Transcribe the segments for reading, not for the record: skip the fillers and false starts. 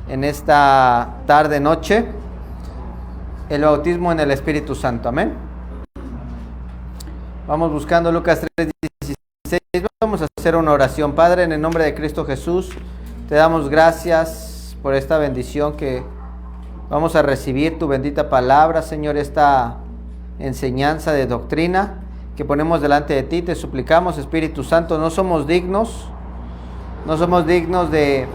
en esta tarde, noche, el bautismo en el Espíritu Santo. Amén. Vamos buscando Lucas 3:16. Vamos a hacer una oración. Padre, en el nombre de Cristo Jesús, te damos gracias por esta bendición que vamos a recibir, tu bendita palabra, Señor, esta enseñanza de doctrina que ponemos delante de ti. Te suplicamos, Espíritu Santo, no somos dignos de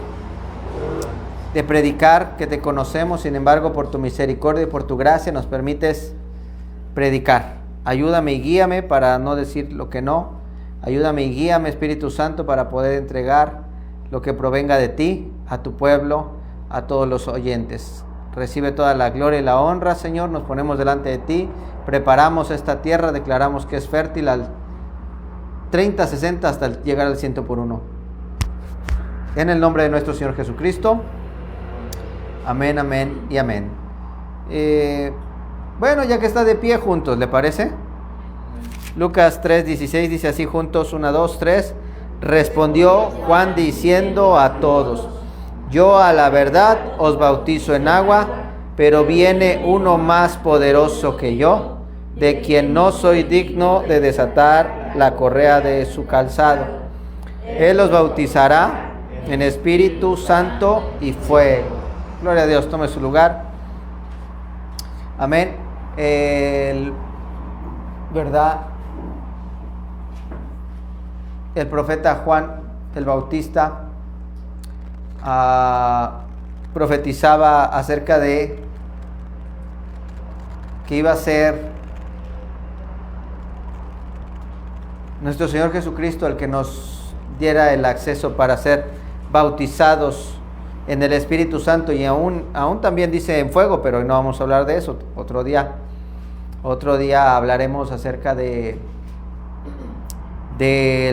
predicar, que te conocemos. Sin embargo, por tu misericordia y por tu gracia nos permites predicar. Ayúdame y guíame para no decir lo que no. Ayúdame y guíame, Espíritu Santo, para poder entregar lo que provenga de ti a tu pueblo, a todos los oyentes. Recibe toda la gloria y la honra, Señor. Nos ponemos delante de ti, preparamos esta tierra, declaramos que es fértil al 30, 60 hasta llegar al 100 por uno. En el nombre de nuestro Señor Jesucristo. Amén, amén y amén. Bueno, ya que está de pie, juntos, ¿le parece? Lucas 3:16 dice así juntos, 1, 2, 3. Respondió Juan diciendo a todos: yo a la verdad os bautizo en agua, pero viene uno más poderoso que yo, de quien no soy digno de desatar la correa de su calzado. Él os bautizará en Espíritu Santo y fuego. Gloria a Dios, tome su lugar. Amén. ¿Verdad? El profeta Juan el Bautista profetizaba acerca de que iba a ser nuestro Señor Jesucristo el que nos diera el acceso para ser bautizados en el Espíritu Santo, y aún también dice en fuego, pero no vamos a hablar de eso. Otro día hablaremos acerca del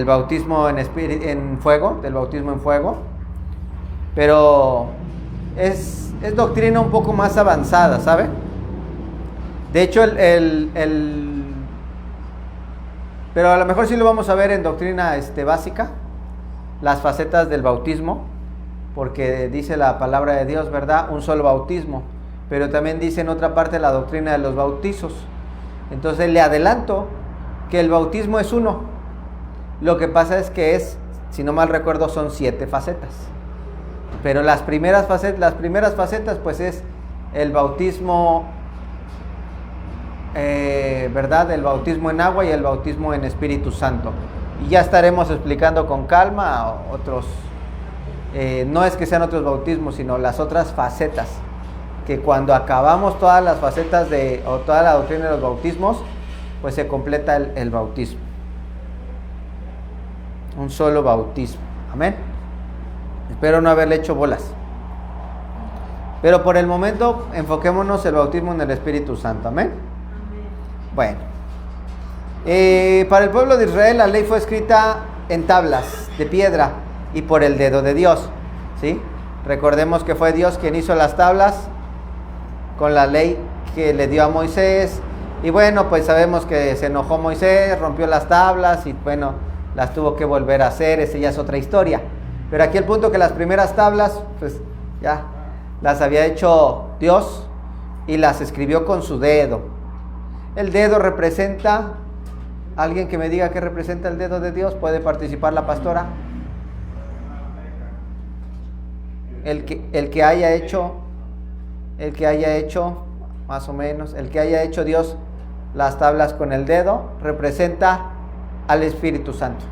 bautismo en fuego, del bautismo en fuego. Pero es doctrina un poco más avanzada, ¿sabe? De hecho, pero a lo mejor sí lo vamos a ver en doctrina básica, las facetas del bautismo, porque dice la palabra de Dios, ¿verdad? Un solo bautismo, pero también dice en otra parte la doctrina de los bautizos. Entonces le adelanto que el bautismo es uno. Lo que pasa es que si no mal recuerdo, son 7 facetas. Pero las primeras facetas pues es el bautismo, ¿verdad? El bautismo en agua y el bautismo en Espíritu Santo. Y ya estaremos explicando con calma otros, no es que sean otros bautismos, sino las otras facetas, que cuando acabamos todas las facetas o toda la doctrina de los bautismos, pues se completa el bautismo. Un solo bautismo. Amén. Espero no haberle hecho bolas. Pero por el momento, enfoquémonos el bautismo en el Espíritu Santo. Amén. Bueno. Para el pueblo de Israel la ley fue escrita en tablas de piedra y por el dedo de Dios. ¿Sí? Recordemos que fue Dios quien hizo las tablas con la ley que le dio a Moisés. Y bueno, pues sabemos que se enojó Moisés, rompió las tablas y bueno, las tuvo que volver a hacer. Esa ya es otra historia. Pero aquí el punto que las primeras tablas, pues ya las había hecho Dios y las escribió con su dedo. El dedo representa, alguien que me diga qué representa el dedo de Dios, puede participar la pastora. El que haya hecho, más o menos, el que haya hecho Dios las tablas con el dedo, representa al Espíritu Santo.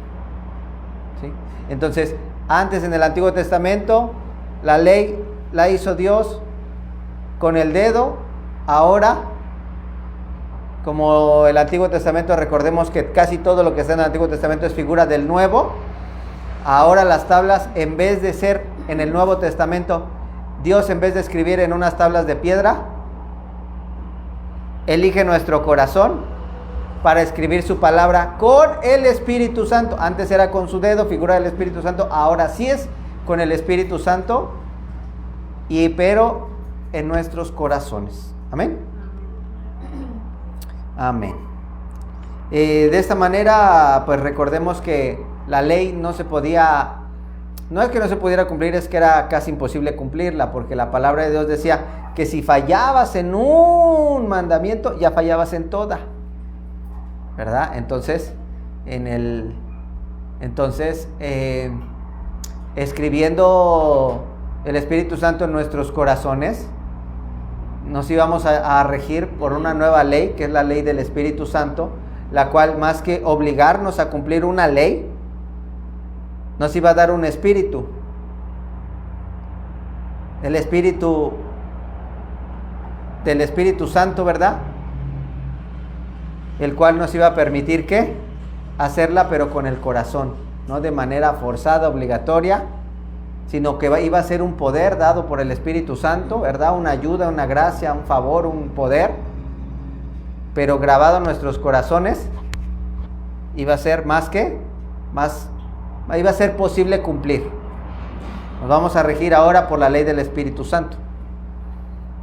¿Sí? Entonces, antes en el Antiguo Testamento, la ley la hizo Dios con el dedo. Ahora, como el Antiguo Testamento, recordemos que casi todo lo que está en el Antiguo Testamento es figura del Nuevo. Ahora las tablas, en vez de ser en el Nuevo Testamento, Dios, en vez de escribir en unas tablas de piedra, elige nuestro corazón para escribir su palabra con el Espíritu Santo. Antes era con su dedo, figura del Espíritu Santo. Ahora sí es con el Espíritu Santo, pero en nuestros corazones. Amén. Amén. De esta manera, pues recordemos que la ley no se podía no es que no se pudiera cumplir, es que era casi imposible cumplirla, porque la palabra de Dios decía que si fallabas en un mandamiento, ya fallabas en toda, ¿verdad? Entonces, escribiendo el Espíritu Santo en nuestros corazones, nos íbamos a regir por una nueva ley, que es la ley del Espíritu Santo, la cual, más que obligarnos a cumplir una ley, nos iba a dar un espíritu. El espíritu del Espíritu Santo, ¿verdad? El cual nos iba a permitir, ¿qué? Hacerla, pero con el corazón, no de manera forzada, obligatoria, sino que iba a ser un poder dado por el Espíritu Santo, ¿verdad? Una ayuda, una gracia, un favor, un poder, pero grabado en nuestros corazones. Iba a ser iba a ser posible cumplir. Nos vamos a regir ahora por la ley del Espíritu Santo,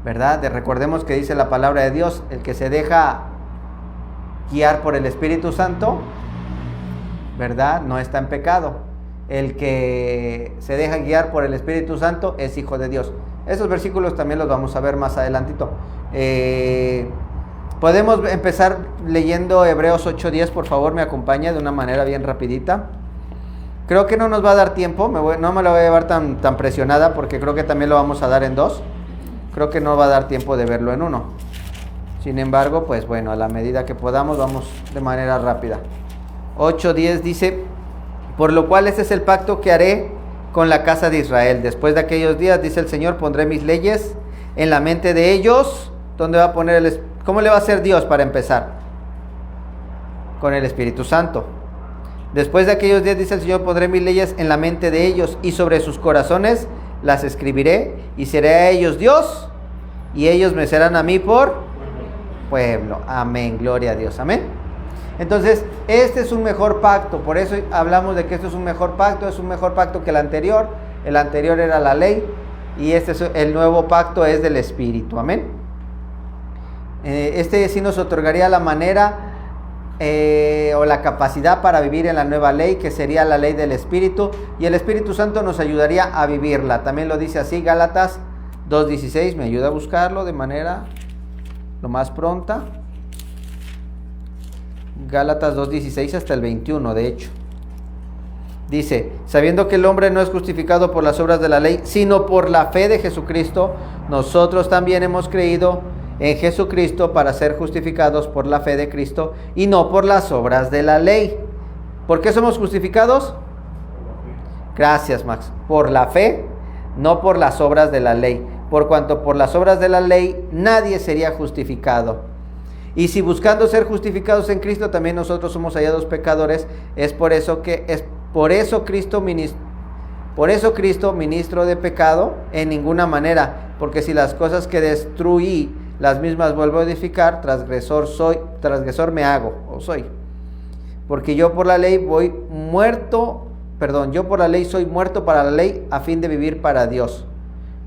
¿verdad? Recordemos que dice la palabra de Dios, el que se deja guiar por el Espíritu Santo, ¿verdad? No está en pecado. El que se deja guiar por el Espíritu Santo es hijo de Dios. Esos versículos también los vamos a ver más adelantito. Podemos empezar leyendo Hebreos 8:10, por favor, me acompaña de una manera bien rapidita. Creo que no nos va a dar tiempo, no me la voy a llevar tan presionada, porque creo que también lo vamos a dar en 2. Creo que no va a dar tiempo de verlo en 1. Sin embargo, pues bueno, a la medida que podamos, vamos de manera rápida. 8:10 dice: por lo cual ese es el pacto que haré con la casa de Israel. Después de aquellos días, dice el Señor, pondré mis leyes en la mente de ellos. ¿Dónde va a poner cómo le va a hacer Dios para empezar? Con el Espíritu Santo. Después de aquellos días, dice el Señor, pondré mis leyes en la mente de ellos, y sobre sus corazones las escribiré, y seré a ellos Dios, y ellos me serán a mí por pueblo. Amén, gloria a Dios, amén. Entonces, este es un mejor pacto, por eso hablamos de que esto es un mejor pacto que el anterior. El anterior era la ley, y el nuevo pacto es del Espíritu, amén. Este sí nos otorgaría la manera o la capacidad para vivir en la nueva ley, que sería la ley del Espíritu, y el Espíritu Santo nos ayudaría a vivirla. También lo dice así Gálatas 2:16, me ayuda a buscarlo de manera lo más pronta. Gálatas 2:16 hasta el 21, de hecho. Dice: sabiendo que el hombre no es justificado por las obras de la ley, sino por la fe de Jesucristo, nosotros también hemos creído en Jesucristo para ser justificados por la fe de Cristo y no por las obras de la ley. ¿Por qué somos justificados? Gracias, Max. Por la fe, no por las obras de la ley. Por cuanto por las obras de la ley nadie sería justificado. Y si buscando ser justificados en Cristo también nosotros somos hallados pecadores, por eso Cristo ministro de pecado en ninguna manera, porque si las cosas que destruí las mismas vuelvo a edificar, transgresor me hago o soy. Porque yo por la ley soy muerto para la ley a fin de vivir para Dios.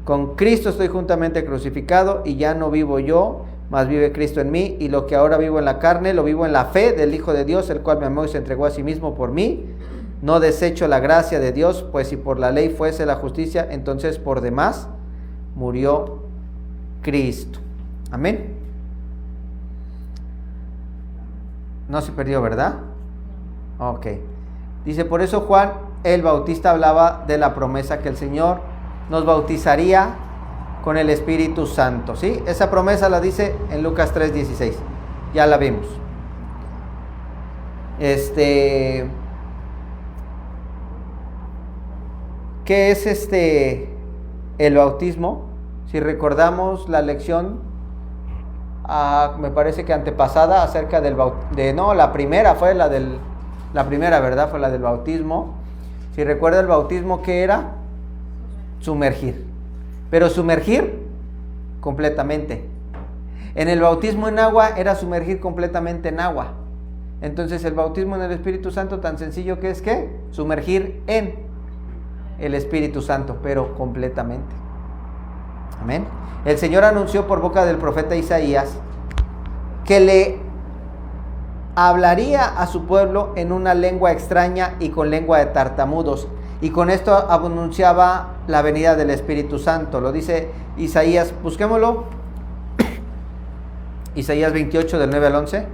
Con Cristo estoy juntamente crucificado, y ya no vivo yo, mas vive Cristo en mí, y lo que ahora vivo en la carne, lo vivo en la fe del Hijo de Dios, el cual me amó y se entregó a sí mismo por mí. No desecho la gracia de Dios, pues si por la ley fuese la justicia, entonces por demás murió Cristo. Amén. No se perdió, ¿verdad? Ok. Dice: por eso Juan el Bautista hablaba de la promesa que el Señor nos bautizaría con el Espíritu Santo, ¿sí? Esa promesa la dice en Lucas 3:16. Ya la vimos. ¿Qué es el bautismo? Si recordamos la lección, me parece que antepasada, acerca la primera fue la primera, ¿verdad? Fue la del bautismo. Si recuerda el bautismo, ¿qué era? Sumergir. Pero sumergir completamente. En el bautismo en agua era sumergir completamente en agua. Entonces el bautismo en el Espíritu Santo, tan sencillo que es que sumergir en el Espíritu Santo, pero completamente. Amén. El Señor anunció por boca del profeta Isaías que le hablaría a su pueblo en una lengua extraña y con lengua de tartamudos, Y con esto anunciaba la venida del Espíritu Santo. Lo dice Isaías, busquémoslo. Isaías 28 del 9 al 11.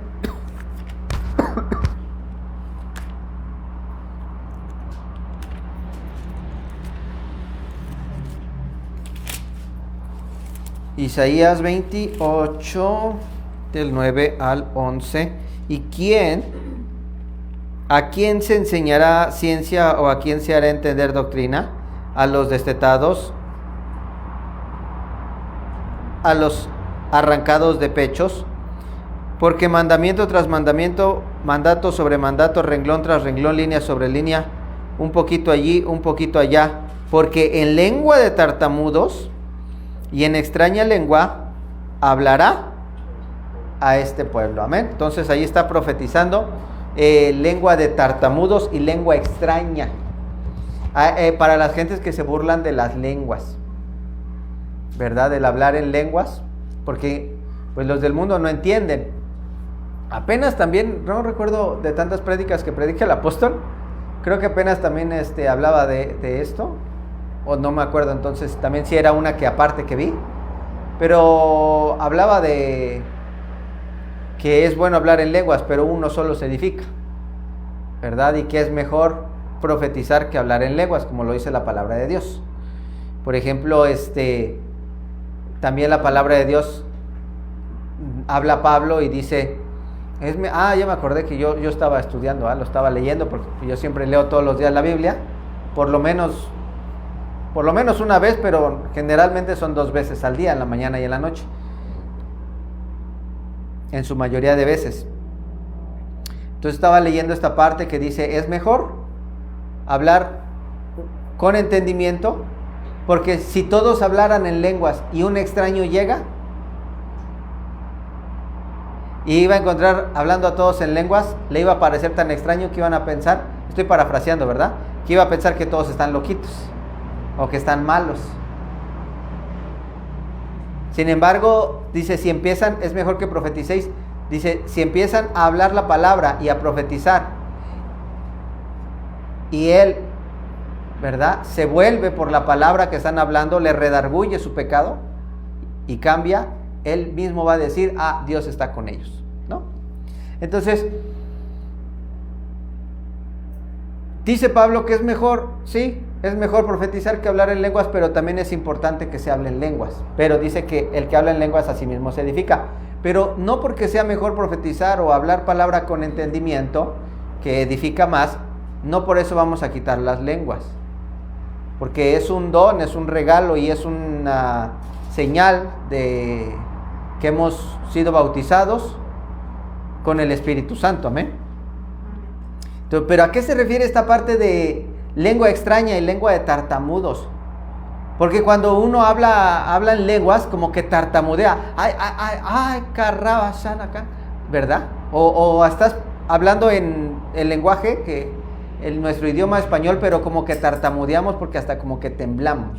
Isaías 28 del 9 al 11. ¿Y a quién se enseñará ciencia o a quién se hará entender doctrina? A los destetados, a los arrancados de pechos, porque mandamiento tras mandamiento, mandato sobre mandato, renglón tras renglón, línea sobre línea, un poquito allí, un poquito allá, porque en lengua de tartamudos y en extraña lengua hablará a este pueblo. Amén. Entonces ahí está profetizando lengua de tartamudos y lengua extraña. Para las gentes que se burlan de las lenguas, ¿verdad? Del hablar en lenguas, porque pues los del mundo no entienden. Apenas también, no recuerdo de tantas prédicas que predica el apóstol, creo que apenas también hablaba de esto, o no me acuerdo, entonces también sí era una que aparte que vi, pero hablaba de que es bueno hablar en lenguas, pero uno solo se edifica, ¿verdad? Y que es mejor profetizar que hablar en lenguas, como lo dice la palabra de Dios. Por ejemplo, también la palabra de Dios habla Pablo y dice, ya me acordé que yo estaba estudiando, lo estaba leyendo, porque yo siempre leo todos los días la Biblia, por lo menos una vez, pero generalmente son 2 veces al día, en la mañana y en la noche, en su mayoría de veces. Entonces estaba leyendo esta parte que dice, es mejor hablar con entendimiento, porque si todos hablaran en lenguas y un extraño llega y iba a encontrar hablando a todos en lenguas, le iba a parecer tan extraño que iban a pensar, estoy parafraseando, ¿verdad?, que iba a pensar que todos están loquitos o que están malos. Sin embargo, dice, es mejor que profeticéis. Dice, si empiezan a hablar la palabra y a profetizar, y él, ¿verdad?, se vuelve por la palabra que están hablando, le redarguye su pecado y cambia, él mismo va a decir, Dios está con ellos, ¿no? Entonces, dice Pablo que es mejor, sí, es mejor profetizar que hablar en lenguas, pero también es importante que se hable en lenguas. Pero dice que el que habla en lenguas a sí mismo se edifica. Pero no porque sea mejor profetizar o hablar palabra con entendimiento, que edifica más, no por eso vamos a quitar las lenguas. Porque es un don, es un regalo y es una señal de que hemos sido bautizados con el Espíritu Santo. Amén. Entonces, ¿pero a qué se refiere esta parte de lengua extraña y lengua de tartamudos? Porque cuando uno habla en lenguas, como que tartamudea. Ay, carraba, acá, ¿verdad? O estás hablando en el lenguaje, nuestro idioma español, pero como que tartamudeamos porque hasta como que temblamos.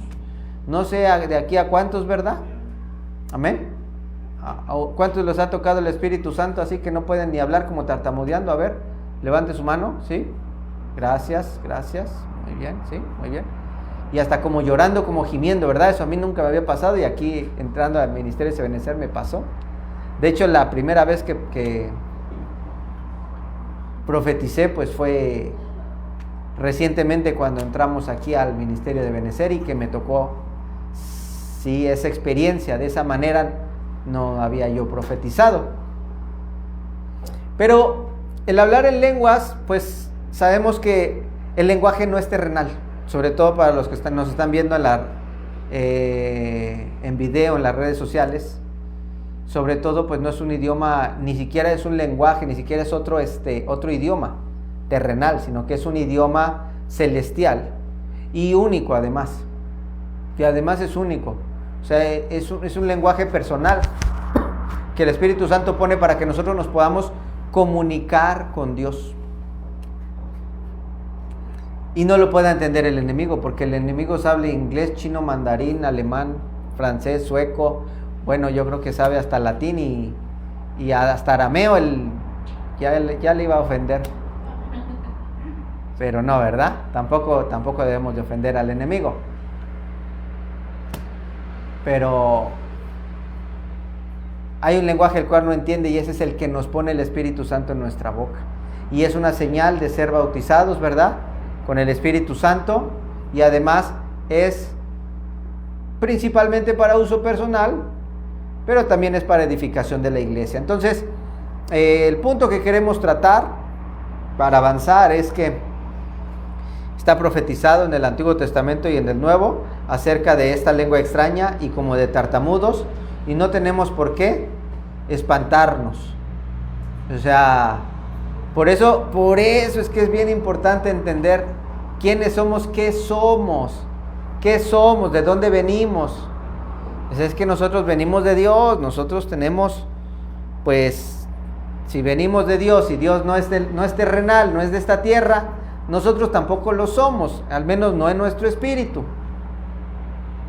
No sé de aquí a cuántos, ¿verdad? Amén. ¿Cuántos les ha tocado el Espíritu Santo así que no pueden ni hablar como tartamudeando? A ver, levante su mano, ¿sí? Gracias. Muy bien, sí, muy bien. Y hasta como llorando, como gimiendo, ¿verdad? Eso a mí nunca me había pasado y aquí entrando al Ministerio de Benecer me pasó. De hecho, la primera vez que profeticé, pues fue recientemente cuando entramos aquí al Ministerio de Benecer y que me tocó, sí, esa experiencia. De esa manera no había yo profetizado. Pero el hablar en lenguas, pues sabemos que el lenguaje no es terrenal. Sobre todo para los que nos están viendo en video, en las redes sociales. Sobre todo, pues no es un idioma, ni siquiera es un lenguaje, ni siquiera es otro idioma terrenal, sino que es un idioma celestial y único además. Que además es único. O sea, es un lenguaje personal que el Espíritu Santo pone para que nosotros nos podamos comunicar con Dios. Y no lo pueda entender el enemigo, porque el enemigo sabe inglés, chino, mandarín, alemán, francés, sueco. Bueno, yo creo que sabe hasta latín y hasta arameo. Ya le iba a ofender. Pero no, ¿verdad? Tampoco debemos de ofender al enemigo. Pero hay un lenguaje el cual no entiende, y ese es el que nos pone el Espíritu Santo en nuestra boca. Y es una señal de ser bautizados, ¿verdad? Con el Espíritu Santo, y además es principalmente para uso personal, pero también es para edificación de la iglesia. Entonces, el punto que queremos tratar para avanzar es que está profetizado en el Antiguo Testamento y en el Nuevo acerca de esta lengua extraña y como de tartamudos, y no tenemos por qué espantarnos. O sea, por eso es que es bien importante entender quiénes somos, qué somos, de dónde venimos. Pues es que nosotros venimos de Dios, nosotros tenemos, pues, si venimos de Dios y Dios no es terrenal, no es de esta tierra, nosotros tampoco lo somos, al menos no en nuestro espíritu,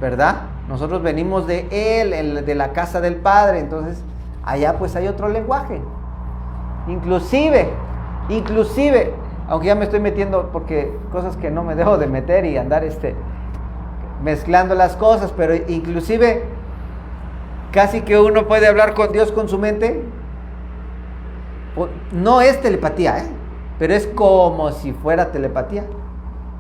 ¿verdad? Nosotros venimos de Él, de la casa del Padre, entonces allá pues hay otro lenguaje. Inclusive, aunque ya me estoy metiendo porque cosas que no me debo de meter y andar mezclando las cosas, pero inclusive casi que uno puede hablar con Dios con su mente. No es telepatía, pero es como si fuera telepatía.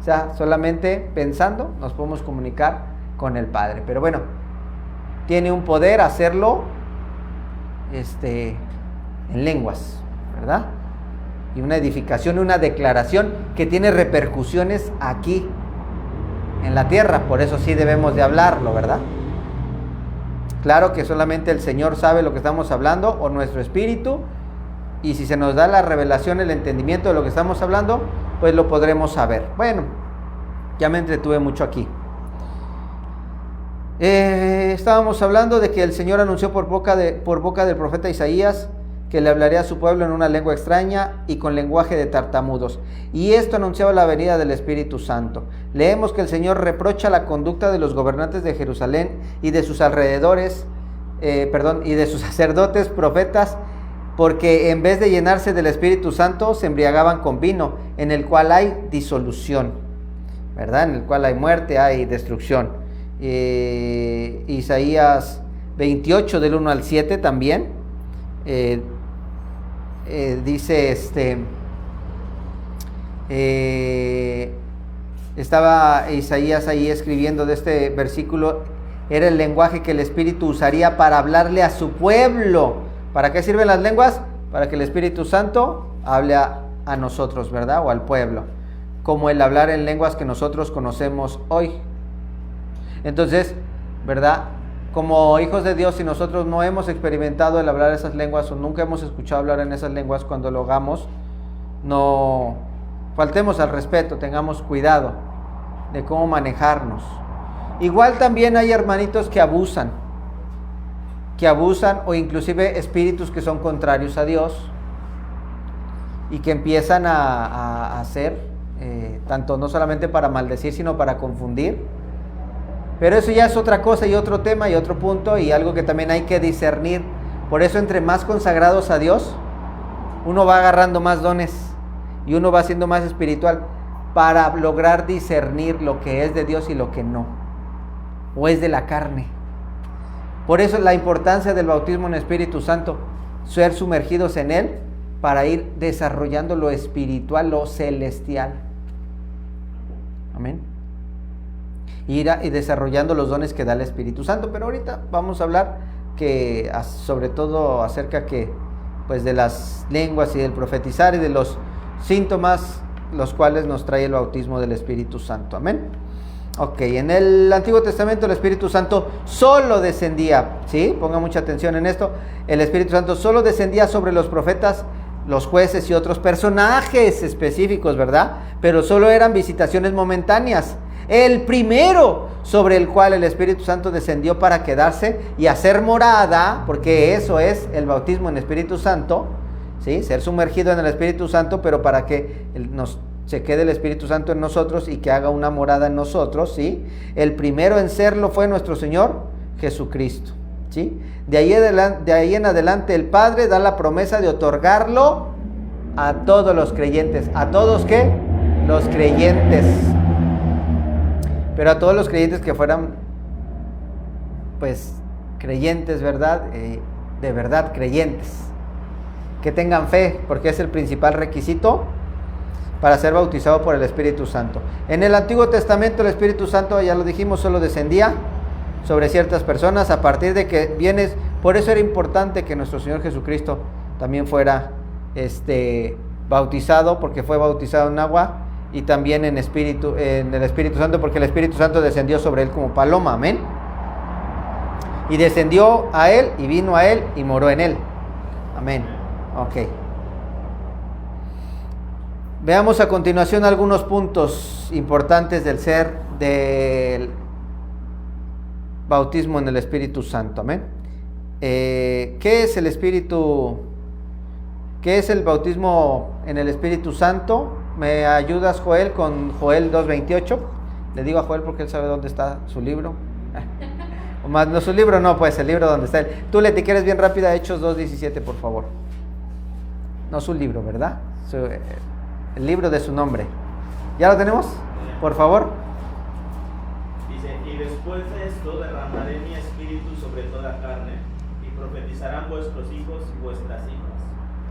O sea, solamente pensando nos podemos comunicar con el Padre. Pero bueno, tiene un poder hacerlo en lenguas, ¿verdad? Y una edificación, una declaración que tiene repercusiones aquí en la tierra. Por eso sí debemos de hablarlo, ¿verdad? Claro que solamente el Señor sabe lo que estamos hablando, o nuestro espíritu, y si se nos da la revelación, el entendimiento de lo que estamos hablando, pues lo podremos saber. Bueno, ya me entretuve mucho aquí. Estábamos hablando de que el Señor anunció por boca del profeta Isaías que le hablaría a su pueblo en una lengua extraña y con lenguaje de tartamudos. Y esto anunciaba la venida del Espíritu Santo. Leemos que el Señor reprocha la conducta de los gobernantes de Jerusalén y de sus alrededores, y de sus sacerdotes, profetas, porque en vez de llenarse del Espíritu Santo, se embriagaban con vino, en el cual hay disolución, ¿verdad? En el cual hay muerte, hay destrucción. Isaías 28, del 1 al 7 también, dice estaba Isaías ahí escribiendo de este versículo, era el lenguaje que el Espíritu usaría para hablarle a su pueblo. ¿Para qué sirven las lenguas? Para que el Espíritu Santo hable a nosotros, ¿verdad? O al pueblo, como el hablar en lenguas que nosotros conocemos hoy. Entonces, ¿verdad? Como hijos de Dios, si nosotros no hemos experimentado el hablar esas lenguas o nunca hemos escuchado hablar en esas lenguas, cuando lo hagamos, no faltemos al respeto, tengamos cuidado de cómo manejarnos. Igual también hay hermanitos que abusan o inclusive espíritus que son contrarios a Dios y que empiezan a hacer, tanto no solamente para maldecir, sino para confundir. Pero eso ya es otra cosa y otro tema y otro punto y algo que también hay que discernir. Por eso, entre más consagrados a Dios, uno va agarrando más dones y uno va siendo más espiritual para lograr discernir lo que es de Dios y lo que no, o es de la carne. Por eso la importancia del bautismo en Espíritu Santo, ser sumergidos en Él para ir desarrollando lo espiritual, lo celestial. Amén. Y desarrollando los dones que da el Espíritu Santo. Pero ahorita vamos a hablar sobre todo acerca pues de las lenguas y del profetizar y de los síntomas los cuales nos trae el bautismo del Espíritu Santo. Amén. Ok, en el Antiguo Testamento el Espíritu Santo solo descendía, ¿sí? Ponga mucha atención en esto. El Espíritu Santo solo descendía sobre los profetas, los jueces y otros personajes específicos, ¿verdad? Pero solo eran visitaciones momentáneas. El primero sobre el cual el Espíritu Santo descendió para quedarse y hacer morada, porque eso es el bautismo en Espíritu Santo, ¿sí? Ser sumergido en el Espíritu Santo, pero para que se quede el Espíritu Santo en nosotros y que haga una morada en nosotros, ¿sí? El primero en serlo fue nuestro Señor Jesucristo, ¿sí? De ahí en adelante el Padre da la promesa de otorgarlo a todos los creyentes. ¿A todos qué? los creyentes. Pero a todos los creyentes que fueran, pues, creyentes, ¿verdad? De verdad, creyentes. Que tengan fe, porque es el principal requisito para ser bautizado por el Espíritu Santo. En el Antiguo Testamento el Espíritu Santo, ya lo dijimos, solo descendía sobre ciertas personas a partir de que vienes. Por eso era importante que nuestro Señor Jesucristo también fuera bautizado, porque fue bautizado en agua y también en el Espíritu Santo, porque el Espíritu Santo descendió sobre él como paloma, amén. Y descendió a él y vino a él y moró en él, amén. Ok. Veamos a continuación algunos puntos importantes del bautismo en el Espíritu Santo, amén. ¿Qué es el Espíritu? ¿Qué es el bautismo en el Espíritu Santo? ¿Me ayudas, Joel, con Joel 2:28? Le digo a Joel porque él sabe dónde está su libro. O más, no su libro, no, pues el libro donde está él. Tú, Leti, que eres bien rápida, Hechos 2:17, por favor. No su libro, ¿verdad? El libro de su nombre. ¿Ya lo tenemos? Por favor. Dice, y después de esto derramaré mi espíritu sobre toda carne, y profetizarán vuestros hijos y vuestras hijas.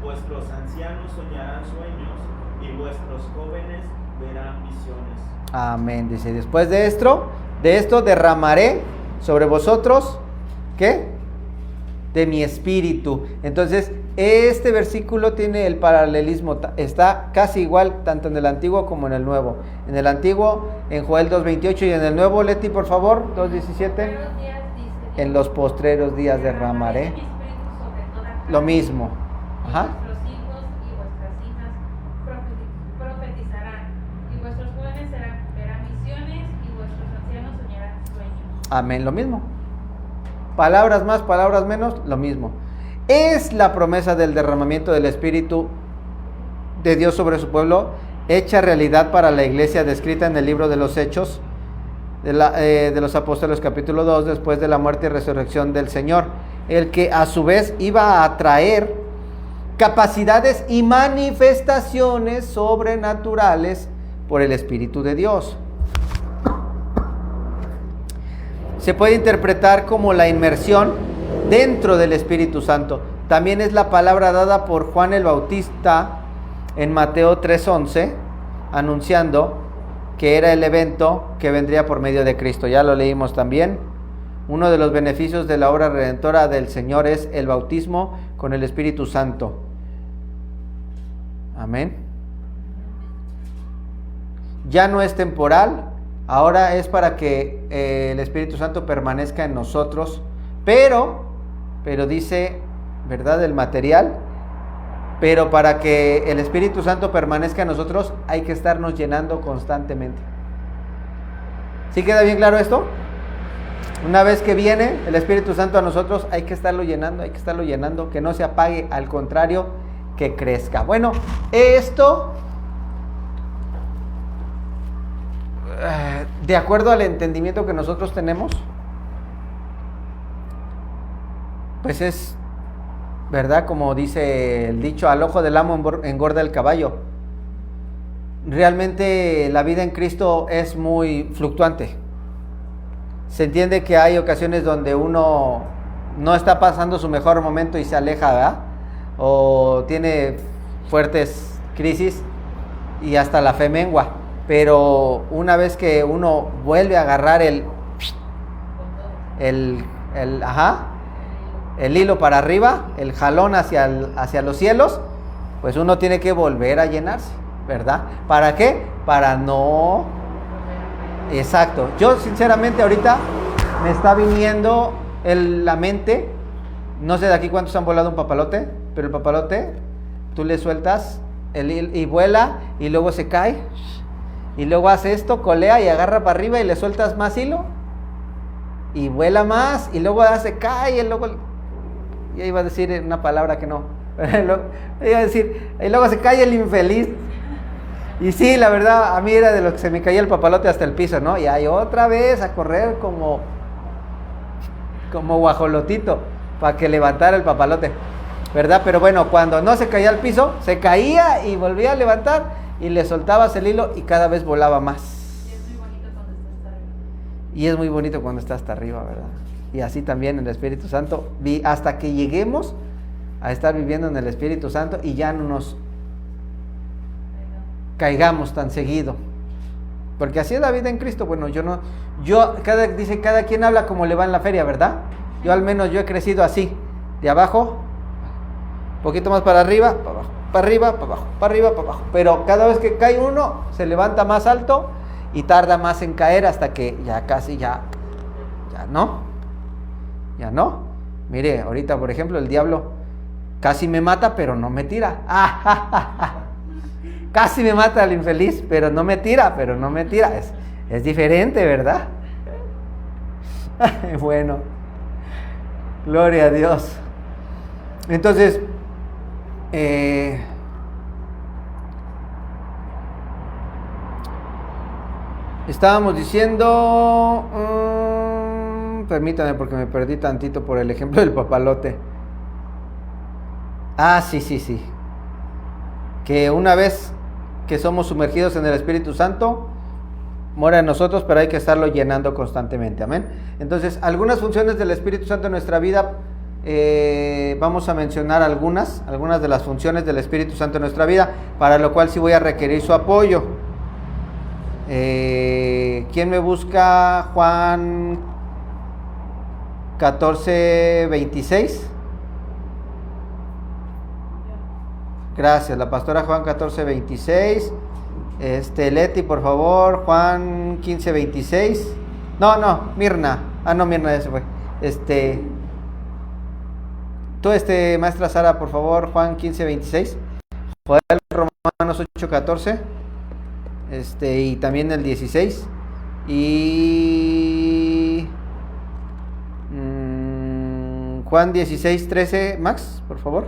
Vuestros ancianos soñarán sueños, y vuestros jóvenes verán visiones. Amén. Dice, después de esto derramaré sobre vosotros, ¿qué? De mi espíritu. Entonces, este versículo tiene el paralelismo, está casi igual tanto en el Antiguo como en el Nuevo. En el Antiguo, en Joel 2:28, y en el Nuevo, Leti, por favor, 2:17. En los postreros días derramaré lo mismo. Ajá. Vuestros hijos y vuestras hijas profetizarán, y vuestros jóvenes verán visiones, y vuestros ancianos soñarán sueños. Amén, lo mismo. Palabras más, palabras menos, lo mismo. Es la promesa del derramamiento del Espíritu de Dios sobre su pueblo, hecha realidad para la iglesia, descrita en el libro de los Hechos de los Apóstoles, capítulo 2, después de la muerte y resurrección del Señor, el que a su vez iba a traer capacidades y manifestaciones sobrenaturales por el Espíritu de Dios. Se puede interpretar como la inmersión dentro del Espíritu Santo. También es la palabra dada por Juan el Bautista en Mateo 3:11, anunciando que era el evento que vendría por medio de Cristo. Ya lo leímos también. Uno de los beneficios de la obra redentora del Señor es el bautismo con el Espíritu Santo. Amén. Ya no es temporal, ahora es para que el Espíritu Santo permanezca en nosotros, pero dice, ¿verdad? El material, pero para que el Espíritu Santo permanezca en nosotros hay que estarnos llenando constantemente. ¿Sí queda bien claro esto? Una vez que viene el Espíritu Santo a nosotros hay que estarlo llenando, que no se apague, al contrario, que crezca. Bueno, esto, de acuerdo al entendimiento que nosotros tenemos, pues es, ¿verdad? Como dice el dicho, al ojo del amo engorda el caballo. Realmente la vida en Cristo es muy fluctuante. Se entiende que hay ocasiones donde uno no está pasando su mejor momento y se aleja, ¿verdad? O tiene fuertes crisis y hasta la fe mengua. Pero una vez que uno vuelve a agarrar el hilo para arriba, el jalón hacia los cielos, pues uno tiene que volver a llenarse, ¿verdad? ¿Para qué? Para no... Exacto. Yo sinceramente ahorita me está viniendo la mente, no sé de aquí cuántos han volado un papalote, pero el papalote, tú le sueltas el hilo y vuela y luego se cae y luego hace esto, colea y agarra para arriba y le sueltas más hilo y vuela más y luego se cae y luego... Ya iba a decir una palabra que no. Iba a decir, y luego se cae el infeliz. Y sí, la verdad, a mí era de lo que se me caía el papalote hasta el piso, ¿no? Y ahí otra vez a correr como guajolotito para que levantara el papalote, ¿verdad? Pero bueno, cuando no se caía al piso, se caía y volvía a levantar y le soltabas el hilo y cada vez volaba más. Y es muy bonito cuando estás hasta arriba. Y es muy bonito cuando está hasta arriba, ¿verdad? Y así también el Espíritu Santo, hasta que lleguemos a estar viviendo en el Espíritu Santo y ya no nos caigamos tan seguido. Porque así es la vida en Cristo. Bueno, dice, cada quien habla como le va en la feria, ¿verdad? Yo al menos he crecido así, de abajo, un poquito más para arriba, para abajo, para arriba, para abajo, para arriba, para abajo. Pero cada vez que cae uno, se levanta más alto y tarda más en caer hasta que ya casi ya no. Mire, ahorita por ejemplo el diablo casi me mata, pero no me tira. Casi me mata el infeliz, pero no me tira. Es diferente, ¿verdad? Bueno, gloria a Dios. Entonces, estábamos diciendo, permítame porque me perdí tantito por el ejemplo del papalote. Sí. Que una vez que somos sumergidos en el Espíritu Santo, mora en nosotros, pero hay que estarlo llenando constantemente. Amén. Entonces, algunas funciones del Espíritu Santo en nuestra vida, vamos a mencionar algunas de las funciones del Espíritu Santo en nuestra vida, para lo cual sí voy a requerir su apoyo. ¿Quién me busca Juan 14:26? Gracias, la pastora Juan 14:26. Leti, por favor, Juan 15:26. No, Mirna. No, Mirna ya se fue. Tú, maestra Sara, por favor, Juan 15:26. Joel, Romanos 8:14. Y también el 16. Y Juan 16:13, Max, por favor.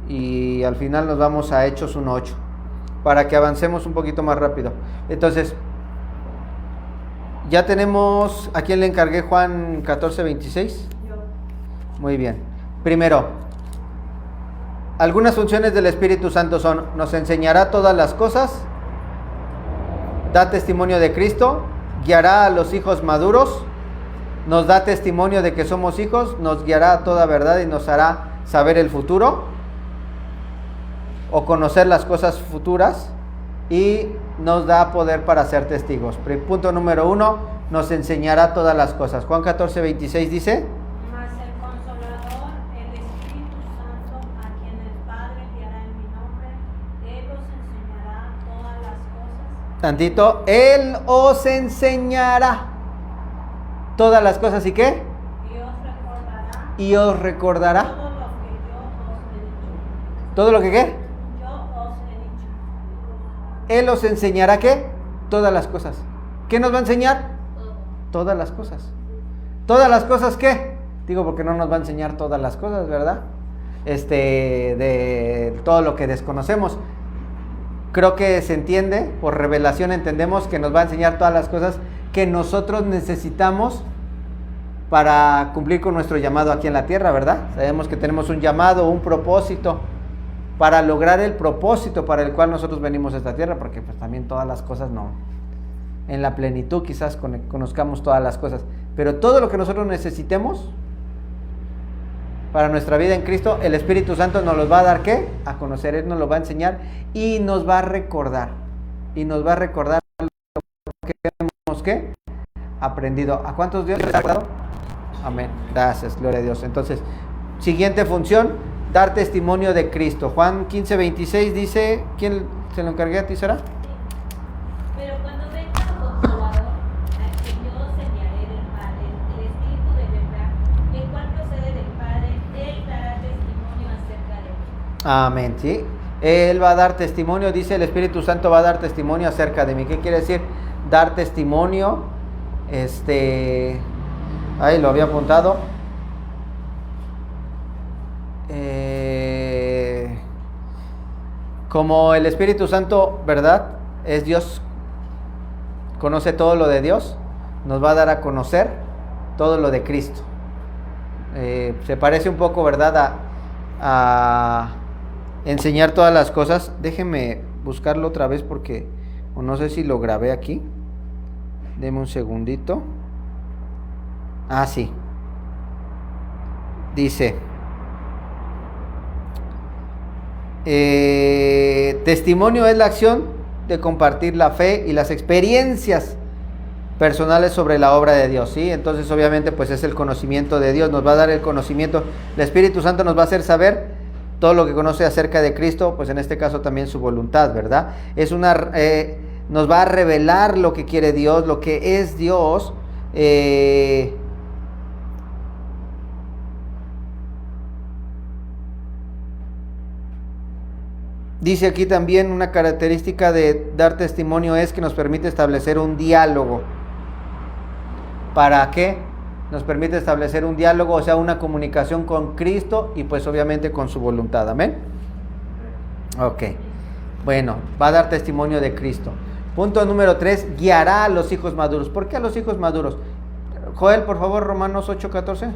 Y al final nos vamos a Hechos 1:8 para que avancemos un poquito más rápido. Entonces, ya tenemos, ¿a quién le encargué Juan 14:26? Yo. Muy bien. Primero, algunas funciones del Espíritu Santo son: nos enseñará todas las cosas, da testimonio de Cristo, guiará a los hijos maduros, nos da testimonio de que somos hijos, nos guiará a toda verdad y nos hará saber el futuro o conocer las cosas futuras, y nos da poder para ser testigos. Punto número 1, nos enseñará todas las cosas. Juan 14:26 dice: Mas el Consolador, el Espíritu Santo, a quien el Padre enviará en mi nombre, Él os enseñará todas las cosas. Tantito, Él os enseñará todas las cosas. ¿Y qué? Y os recordará Todo lo que yo os he dicho. ¿todo lo que qué? Yo os he dicho. Él os enseñará ¿qué? Todas las cosas. ¿Qué nos va a enseñar? Todo. Todas las cosas. ¿Todas las cosas qué? Digo, porque no nos va a enseñar todas las cosas, ¿verdad? De todo lo que desconocemos. Creo que se entiende, por revelación entendemos que nos va a enseñar todas las cosas que nosotros necesitamos para cumplir con nuestro llamado aquí en la tierra, ¿verdad? Sabemos que tenemos un llamado, un propósito, para lograr el propósito para el cual nosotros venimos a esta tierra, porque pues también todas las cosas no, en la plenitud quizás conozcamos todas las cosas, pero todo lo que nosotros necesitemos para nuestra vida en Cristo, el Espíritu Santo nos los va a dar ¿qué? A conocer. Él nos lo va a enseñar y nos va a recordar, lo que hemos ¿qué? Aprendido. ¿A cuántos Dios les ha dado? Amén. Gracias, gloria a Dios. Entonces, siguiente función, dar testimonio de Cristo. Juan 15:26 dice, ¿quién se lo encargué a ti, Sara? Pero cuando venga el Consolador, a quien yo os enviaré del Padre, el Espíritu de verdad, el cual procede del Padre, Él dará testimonio acerca de mí. Amén, ¿sí? Él va a dar testimonio, dice el Espíritu Santo va a dar testimonio acerca de mí. ¿Qué quiere decir dar testimonio? Ahí lo había apuntado. Como el Espíritu Santo, ¿verdad? Es Dios, conoce todo lo de Dios, nos va a dar a conocer todo lo de Cristo. Se parece un poco, ¿verdad? A enseñar todas las cosas. Déjenme buscarlo otra vez porque, o no sé si lo grabé aquí. Deme un segundito. Ah, sí. Dice, testimonio es la acción de compartir la fe y las experiencias personales sobre la obra de Dios, ¿sí? Entonces obviamente pues es el conocimiento de Dios, nos va a dar el conocimiento, el Espíritu Santo nos va a hacer saber todo lo que conoce acerca de Cristo, pues en este caso también su voluntad, ¿verdad? Nos va a revelar lo que quiere Dios, lo que es Dios. Dice aquí también una característica de dar testimonio es que nos permite establecer un diálogo. ¿Para qué? Nos permite establecer un diálogo, o sea, una comunicación con Cristo y pues obviamente con su voluntad. ¿Amén? Ok. Bueno, va a dar testimonio de Cristo. Punto número 3, guiará a los hijos maduros. ¿Por qué a los hijos maduros? Joel, por favor, Romanos 8:14.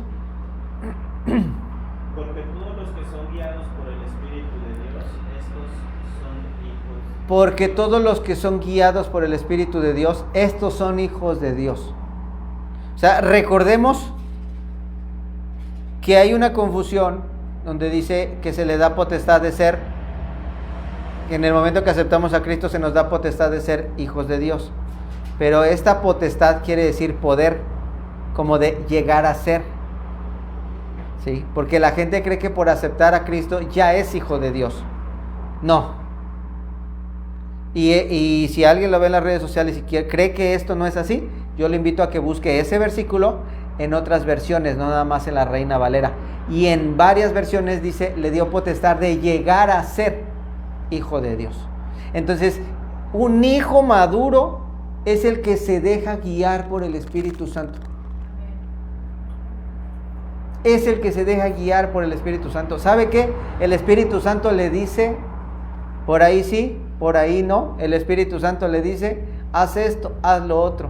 Porque todos los que son guiados por el Espíritu de Dios, estos son hijos. Porque todos los que son guiados por el Espíritu de Dios, estos son hijos de Dios. O sea, recordemos que hay una confusión donde dice que se le da potestad de ser, que en el momento que aceptamos a Cristo se nos da potestad de ser hijos de Dios. Pero esta potestad quiere decir poder, como de llegar a ser. ¿Sí? Porque la gente cree que por aceptar a Cristo ya es hijo de Dios. No. Y si alguien lo ve en las redes sociales y cree que esto no es así, yo le invito a que busque ese versículo en otras versiones, no nada más en la Reina Valera. Y en varias versiones dice, le dio potestad de llegar a ser hijo de Dios. Entonces, un hijo maduro es el que se deja guiar por el Espíritu Santo. Es el que se deja guiar por el Espíritu Santo. ¿Sabe qué? El Espíritu Santo le dice, por ahí sí, por ahí no. El Espíritu Santo le dice, haz esto, haz lo otro.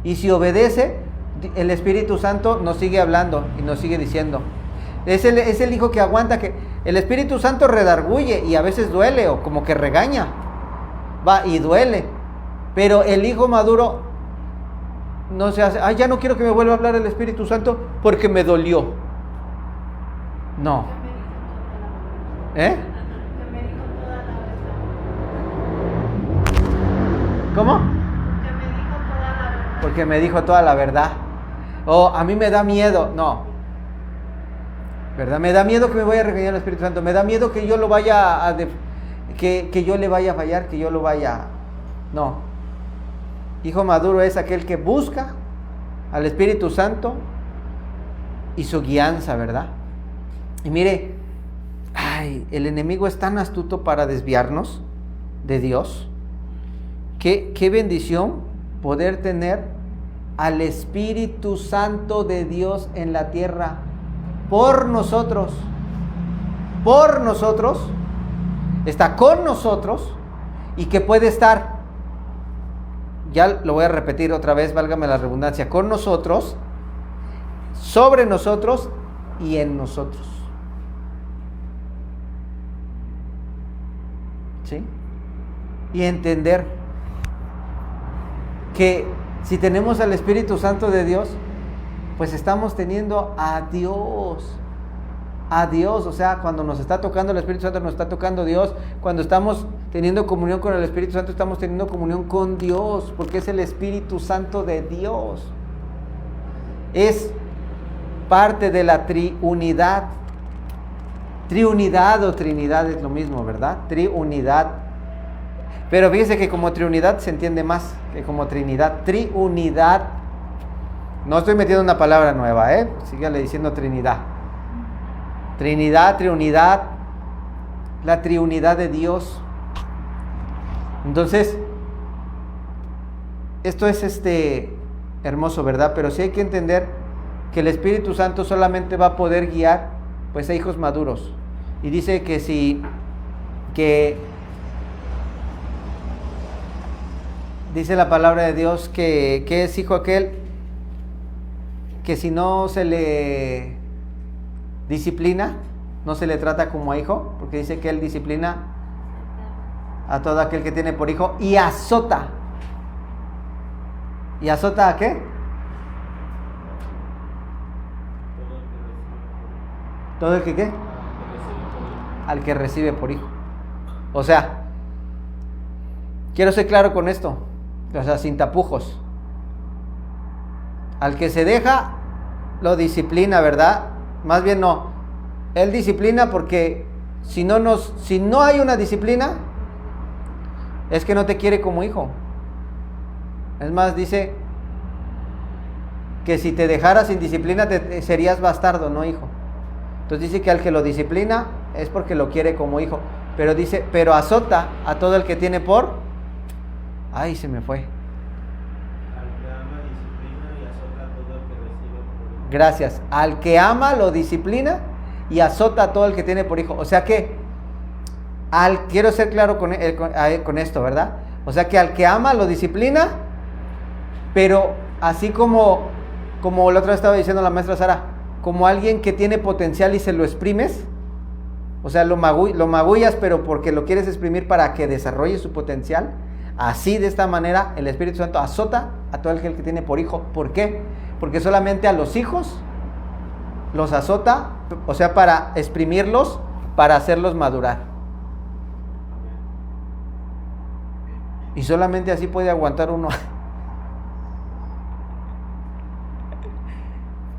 Y si obedece, el Espíritu Santo nos sigue hablando y nos sigue diciendo. Es el hijo que aguanta, que el Espíritu Santo redarguye y a veces duele o como que regaña. Va y duele. Pero el hijo maduro no se hace, ay, ya no quiero que me vuelva a hablar el Espíritu Santo porque me dolió. No. ¿Eh? ¿Cómo? Porque me dijo toda la verdad. O a mí me da miedo. No. ¿Verdad? Me da miedo que me vaya a regañar el Espíritu Santo. Me da miedo que yo lo vaya a... que yo le vaya a fallar, que yo lo vaya... No. Hijo maduro es aquel que busca al Espíritu Santo y su guianza, ¿verdad? Y mire, ay, el enemigo es tan astuto para desviarnos de Dios. Qué bendición poder tener al Espíritu Santo de Dios en la tierra por nosotros, está con nosotros y que puede estar, ya lo voy a repetir otra vez, válgame la redundancia, con nosotros, sobre nosotros y en nosotros. ¿Sí? Y entender que si tenemos al Espíritu Santo de Dios, pues estamos teniendo a Dios, o sea, cuando nos está tocando el Espíritu Santo, nos está tocando Dios. Cuando estamos teniendo comunión con el Espíritu Santo, estamos teniendo comunión con Dios, porque es el Espíritu Santo de Dios. Es parte de la triunidad. Triunidad o Trinidad es lo mismo, ¿verdad? Triunidad. Pero fíjese que como triunidad se entiende más que como Trinidad. Triunidad. No estoy metiendo una palabra nueva, sígale diciendo Trinidad. Trinidad, triunidad. La triunidad de Dios. Entonces, esto es hermoso, ¿verdad? Pero sí hay que entender que el Espíritu Santo solamente va a poder guiar pues a hijos maduros. Y dice que dice la palabra de Dios que es hijo aquel que si no se le disciplina, no se le trata como a hijo, porque dice que él disciplina a todo aquel que tiene por hijo y azota. ¿Y azota a qué? ¿Todo el que qué? Al que recibe por hijo. O sea, quiero ser claro con esto, o sea, sin tapujos. Al que se deja, lo disciplina, ¿verdad? Más bien no. Él disciplina porque si no hay una disciplina, es que no te quiere como hijo. Es más, dice que si te dejara sin disciplina serías bastardo, no hijo. Entonces dice que al que lo disciplina es porque lo quiere como hijo. Pero dice, pero azota a todo el que tiene por... Ay, se me fue. Al que ama, disciplina y azota a todo el que recibe por hijo. Gracias. Al que ama lo disciplina y azota a todo el que tiene por hijo. O sea que, quiero ser claro con esto, ¿verdad? O sea que al que ama lo disciplina, pero así como la otra vez estaba diciendo la maestra Sara, como alguien que tiene potencial y se lo exprimes, o sea, lo magullas, pero porque lo quieres exprimir para que desarrolle su potencial. Así, de esta manera, el Espíritu Santo azota a todo aquel que tiene por hijo. ¿Por qué? Porque solamente a los hijos los azota, o sea, para exprimirlos, para hacerlos madurar. Y solamente así puede aguantar uno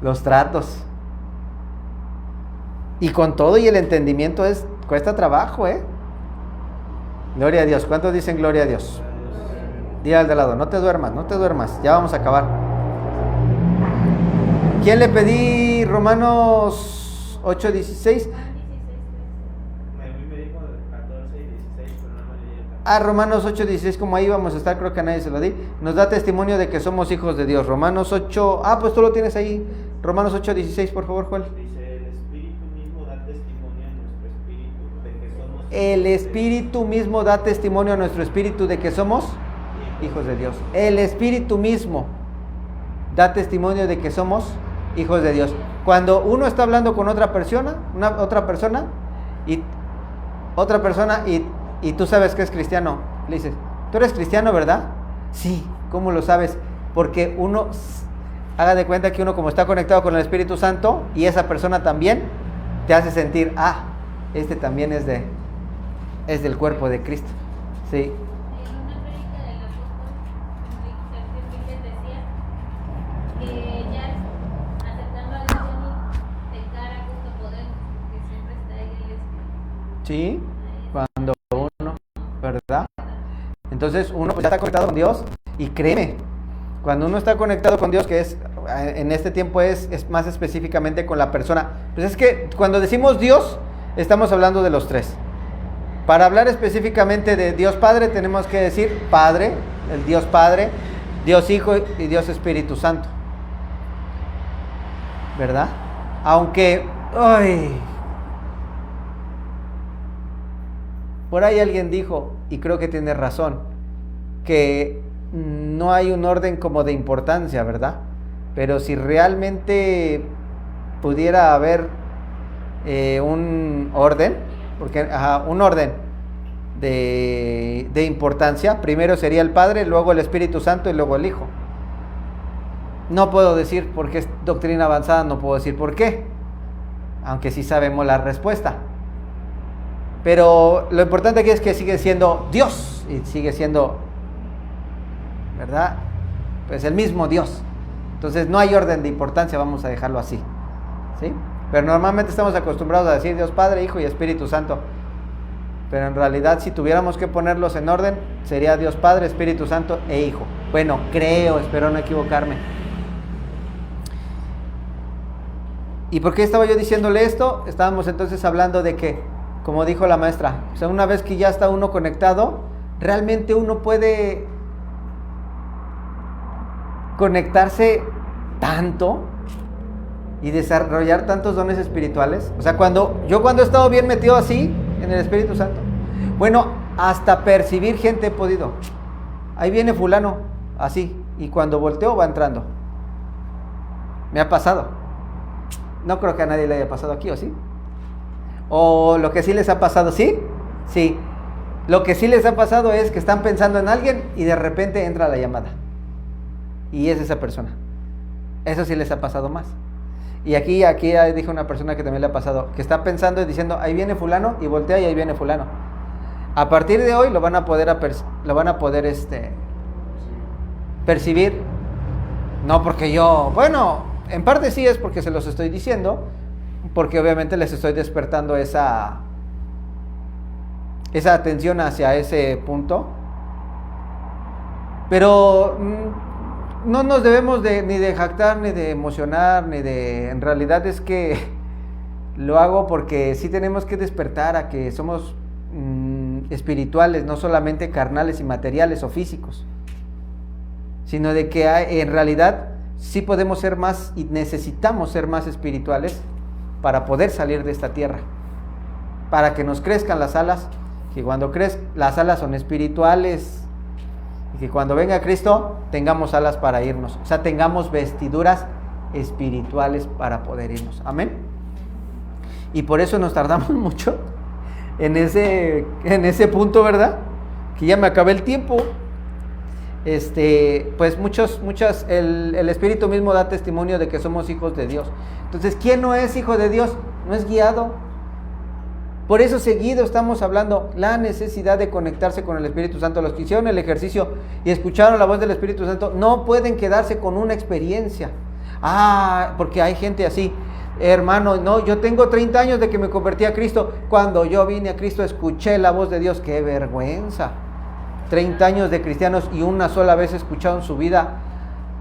los tratos. Y con todo y el entendimiento cuesta trabajo, ¿eh? Gloria a Dios. ¿Cuántos dicen gloria a Dios? Dile al de lado, no te duermas, ya vamos a acabar. ¿Quién le pedí Romanos 8:16? A mí me dijo 14 y 16, pero no me leí el 14. Romanos 8:16, como ahí vamos a estar, creo que a nadie se lo di. Nos da testimonio de que somos hijos de Dios. Romanos 8, pues tú lo tienes ahí. Romanos 8:16, por favor, Joel. Dice, el Espíritu mismo da testimonio a nuestro espíritu de que somos... El Espíritu mismo da testimonio a nuestro espíritu de que somos hijos de Dios. El Espíritu mismo da testimonio de que somos hijos de Dios. Cuando uno está hablando con otra persona y tú sabes que es cristiano, le dices, ¿tú eres cristiano, verdad? Sí. ¿Cómo lo sabes? Porque uno, haga de cuenta que uno, como está conectado con el Espíritu Santo, y esa persona también te hace sentir, este también es del cuerpo de Cristo. Sí. En una prédica del apóstol Enrique decía que ya aceptando a Dios de cara a Cristo Podemos, que siempre está ahí el Espíritu. Sí, cuando uno, ¿verdad? Entonces uno pues ya está conectado con Dios, y créeme, cuando uno está conectado con Dios, que es en este tiempo es más específicamente con la persona, pues es que cuando decimos Dios, estamos hablando de los tres. Para hablar específicamente de Dios Padre, tenemos que decir Padre, el Dios Padre, Dios Hijo y Dios Espíritu Santo, ¿verdad? Aunque, por ahí alguien dijo, y creo que tiene razón, que no hay un orden como de importancia, ¿verdad? Pero si realmente pudiera haber un orden, porque un orden de importancia, primero sería el Padre, luego el Espíritu Santo y luego el Hijo. No puedo decir porque es doctrina avanzada, no puedo decir por qué, aunque sí sabemos la respuesta. Pero lo importante aquí es que sigue siendo Dios y sigue siendo, ¿verdad? Pues el mismo Dios. Entonces no hay orden de importancia, vamos a dejarlo así, ¿sí? Pero normalmente estamos acostumbrados a decir Dios Padre, Hijo y Espíritu Santo. Pero en realidad, si tuviéramos que ponerlos en orden, sería Dios Padre, Espíritu Santo e Hijo. Bueno, espero no equivocarme. ¿Y por qué estaba yo diciéndole esto? Estábamos entonces hablando de que, como dijo la maestra, o sea, una vez que ya está uno conectado, realmente uno puede conectarse tanto y desarrollar tantos dones espirituales. O sea, cuando he estado bien metido así en el Espíritu Santo, bueno, hasta percibir gente he podido. Ahí viene fulano, así, y cuando volteo va entrando. Me ha pasado. No creo que a nadie le haya pasado aquí, ¿o sí? O lo que sí les ha pasado, ¿sí? Sí. Lo que sí les ha pasado es que están pensando en alguien y de repente entra la llamada. Y es esa persona. Eso sí les ha pasado más. Y aquí dijo una persona que también le ha pasado, que está pensando y diciendo, ahí viene fulano, y voltea y ahí viene fulano. A partir de hoy lo van a poder percibir. No porque yo, bueno, en parte sí es porque se los estoy diciendo, porque obviamente les estoy despertando esa atención hacia ese punto. Pero no nos debemos ni de jactar, ni de emocionar, en realidad es que lo hago porque sí tenemos que despertar a que somos espirituales, no solamente carnales y materiales o físicos, sino de que en realidad sí podemos ser más y necesitamos ser más espirituales para poder salir de esta tierra, para que nos crezcan las alas, que cuando las alas son espirituales, y que cuando venga Cristo tengamos alas para irnos, o sea, tengamos vestiduras espirituales para poder irnos. Amén. Y por eso nos tardamos mucho en ese punto, ¿verdad? Que ya me acabé el tiempo. Pues el Espíritu mismo da testimonio de que somos hijos de Dios. Entonces, ¿quién no es hijo de Dios? No es guiado. Por eso seguido estamos hablando la necesidad de conectarse con el Espíritu Santo. Los que hicieron el ejercicio y escucharon la voz del Espíritu Santo no pueden quedarse con una experiencia. Porque hay gente así. Hermano, no, yo tengo 30 años de que me convertí a Cristo. Cuando yo vine a Cristo escuché la voz de Dios. ¡Qué vergüenza! 30 años de cristianos y una sola vez escucharon en su vida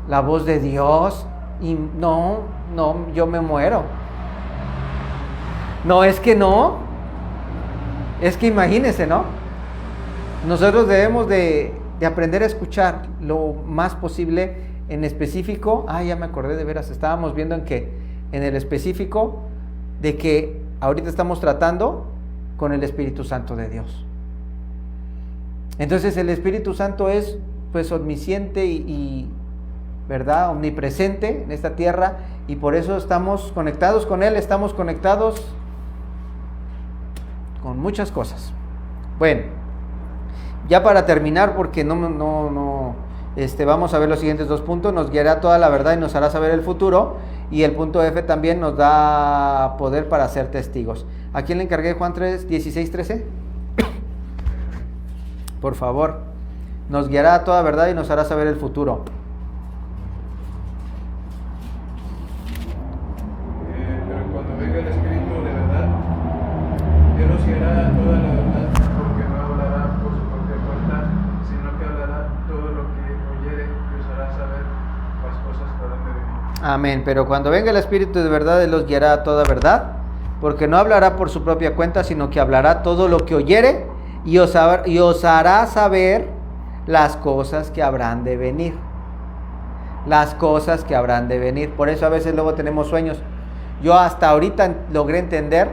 la voz de Dios. Y no, yo me muero. No, es que no. Es que imagínense, ¿no? Nosotros debemos de aprender a escuchar lo más posible en específico. Ya me acordé de veras, estábamos viendo en el específico de que ahorita estamos tratando con el Espíritu Santo de Dios. Entonces el Espíritu Santo es pues omnisciente y ¿verdad? Omnipresente en esta tierra, y por eso estamos conectados con Él, estamos conectados con muchas cosas. Bueno, ya para terminar, porque vamos a ver los siguientes dos puntos. Nos guiará toda la verdad y nos hará saber el futuro, y el punto F también nos da poder para ser testigos. ¿A quién le encargué Juan 16:13? Por favor. Nos guiará a toda verdad y nos hará saber el futuro. Pero cuando venga el Espíritu de verdad, Él nos guiará a toda la verdad, porque no hablará por su propia cuenta, sino que hablará todo lo que oyere y os hará saber las cosas que habrán de venir. Amén. Pero cuando venga el Espíritu de verdad, Él los guiará a toda verdad, porque no hablará por su propia cuenta, sino que hablará todo lo que oyere y os hará saber las cosas que habrán de venir. Las cosas que habrán de venir. Por eso a veces luego tenemos sueños. Yo hasta ahorita logré entender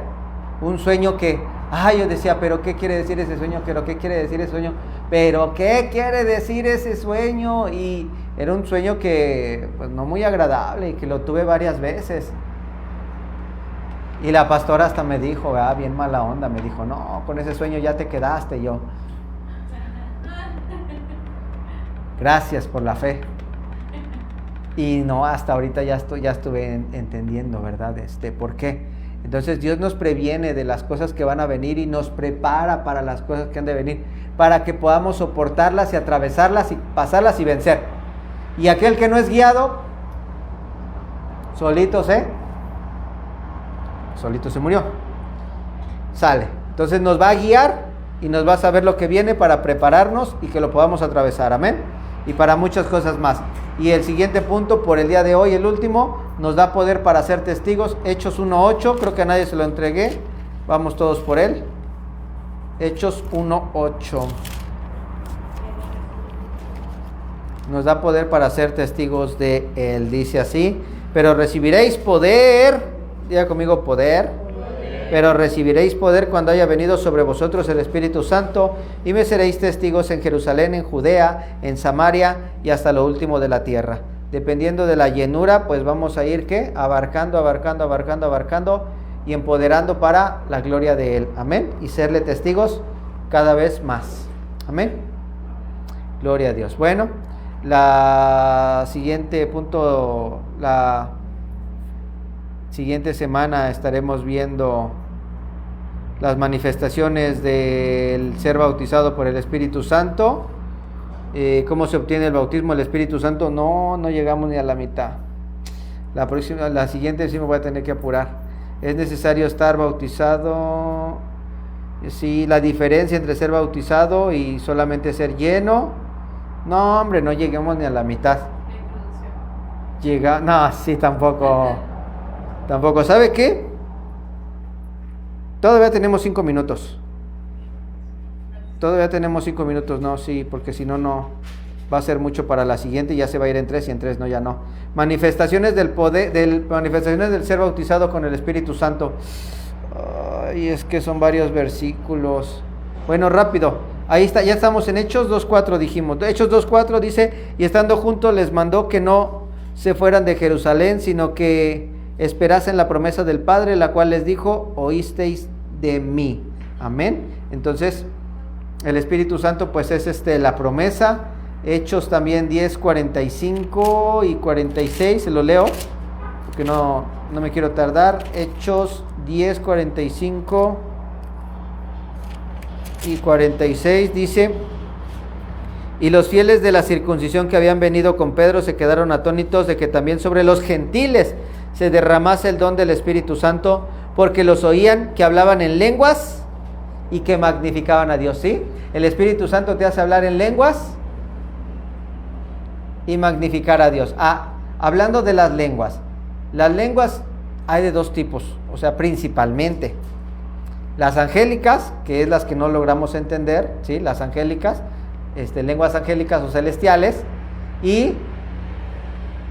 un sueño que, yo decía, pero ¿qué quiere decir ese sueño? ¿Pero qué quiere decir ese sueño? ¿Pero qué quiere decir ese sueño? Y era un sueño que, pues no muy agradable, y que lo tuve varias veces. Y la pastora hasta me dijo, bien mala onda, me dijo, no, con ese sueño ya te quedaste. Y yo, gracias por la fe. Y no, hasta ahorita ya estuve entendiendo, ¿verdad? ¿Por qué? Entonces Dios nos previene de las cosas que van a venir y nos prepara para las cosas que han de venir, para que podamos soportarlas y atravesarlas y pasarlas y vencer. Y aquel que no es guiado, solito se murió. Sale. Entonces nos va a guiar y nos va a saber lo que viene para prepararnos y que lo podamos atravesar. Amén. Y para muchas cosas más. Y el siguiente punto por el día de hoy, el último, nos da poder para ser testigos. Hechos 1:8, creo que a nadie se lo entregué. Vamos todos por él. Hechos 1:8. Nos da poder para ser testigos de él. Dice así: pero recibiréis poder. Diga conmigo, poder. Pero recibiréis poder cuando haya venido sobre vosotros el Espíritu Santo, y me seréis testigos en Jerusalén, en Judea, en Samaria y hasta lo último de la tierra. Dependiendo de la llenura, pues vamos a ir abarcando y empoderando para la gloria de Él. Amén. Y serle testigos cada vez más. Amén. Gloria a Dios. Bueno, la siguiente punto, la siguiente semana estaremos viendo las manifestaciones del ser bautizado por el Espíritu Santo. ¿Cómo se obtiene el bautismo del Espíritu Santo? No llegamos ni a la mitad. La siguiente sí me voy a tener que apurar. Es necesario estar bautizado. Sí, la diferencia entre ser bautizado y solamente ser lleno. No, hombre, no llegamos ni a la mitad. No, sí, tampoco. ¿Sabe qué? Todavía tenemos 5 minutos. No, sí, porque si no va a ser mucho para la siguiente, ya se va a ir en 3 y en 3 no, ya no. Manifestaciones del poder, manifestaciones del ser bautizado con el Espíritu Santo. Ay, es que son varios versículos. Bueno, rápido. Ahí está, ya estamos en Hechos 2:4, dijimos. Hechos 2:4 dice, y estando juntos les mandó que no se fueran de Jerusalén, sino que esperasen la promesa del Padre, la cual les dijo, oísteis de mí. Amén. Entonces, el Espíritu Santo pues es la promesa. Hechos también 10:45 y 46, se lo leo, porque no me quiero tardar. Hechos 10:45 y 46 dice, y los fieles de la circuncisión que habían venido con Pedro se quedaron atónitos de que también sobre los gentiles se derramase el don del Espíritu Santo, porque los oían que hablaban en lenguas y que magnificaban a Dios. ¿Sí? El Espíritu Santo te hace hablar en lenguas y magnificar a Dios. Hablando de las lenguas hay de 2 tipos, o sea, principalmente las angélicas, que es las que no logramos entender, ¿sí? Las angélicas, lenguas angélicas o celestiales, y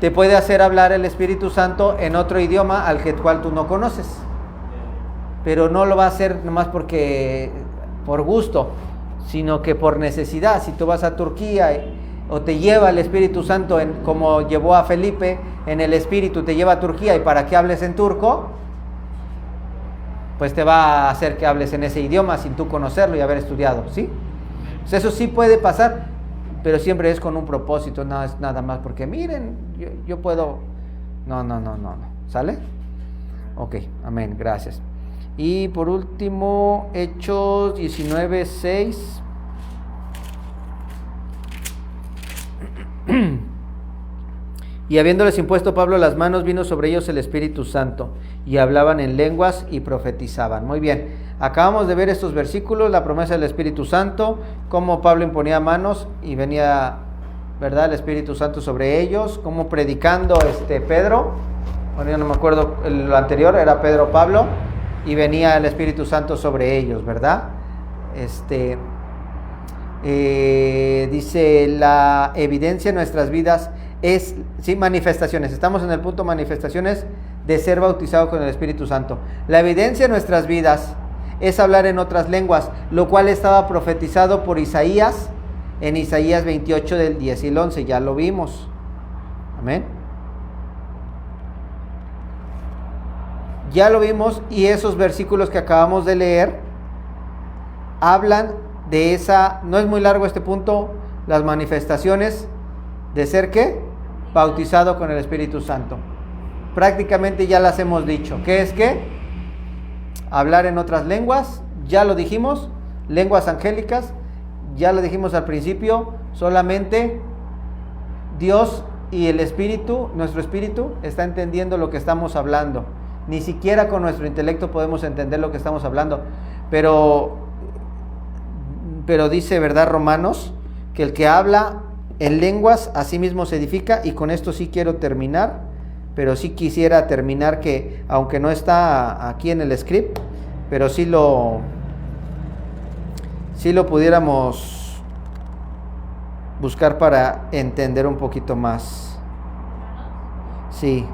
te puede hacer hablar el Espíritu Santo en otro idioma al cual tú no conoces, pero no lo va a hacer nomás porque por gusto, sino que por necesidad. Si tú vas a Turquía o te lleva el Espíritu Santo, como llevó a Felipe en el Espíritu, te lleva a Turquía y para que hables en turco, pues te va a hacer que hables en ese idioma sin tú conocerlo y haber estudiado, ¿sí? Pues eso sí puede pasar, pero siempre es con un propósito, no es nada más porque miren, yo puedo. No. ¿Sale? Ok, amén, gracias. Y por último, Hechos 19:6. Y habiéndoles impuesto Pablo las manos, vino sobre ellos el Espíritu Santo, y hablaban en lenguas y profetizaban. Muy bien, acabamos de ver estos versículos, la promesa del Espíritu Santo, cómo Pablo imponía manos y venía, ¿verdad?, el Espíritu Santo sobre ellos, cómo predicando Pedro, bueno, yo no me acuerdo, lo anterior era Pedro o Pablo, y venía el Espíritu Santo sobre ellos, ¿verdad? Dice, la evidencia en nuestras vidas es, sí, manifestaciones. Estamos en el punto manifestaciones de ser bautizado con el Espíritu Santo. La evidencia en nuestras vidas es hablar en otras lenguas, lo cual estaba profetizado por Isaías en Isaías 28 del 10 y el 11. Ya lo vimos. Amén. Ya lo vimos, y esos versículos que acabamos de leer hablan de esa, no es muy largo este punto, las manifestaciones de ser ¿qué? Bautizado con el Espíritu Santo. Prácticamente ya las hemos dicho. ¿Qué es qué? Hablar en otras lenguas, ya lo dijimos. Lenguas angélicas, ya lo dijimos al principio. Solamente Dios y el Espíritu, nuestro Espíritu, está entendiendo lo que estamos hablando. Ni siquiera con nuestro intelecto podemos entender lo que estamos hablando. Pero dice, ¿verdad, Romanos? Que el que habla en lenguas a sí mismo se edifica. Y con esto sí quiero terminar, pero sí quisiera terminar, que aunque no está aquí en el script, pero sí lo pudiéramos buscar para entender un poquito más. Sí,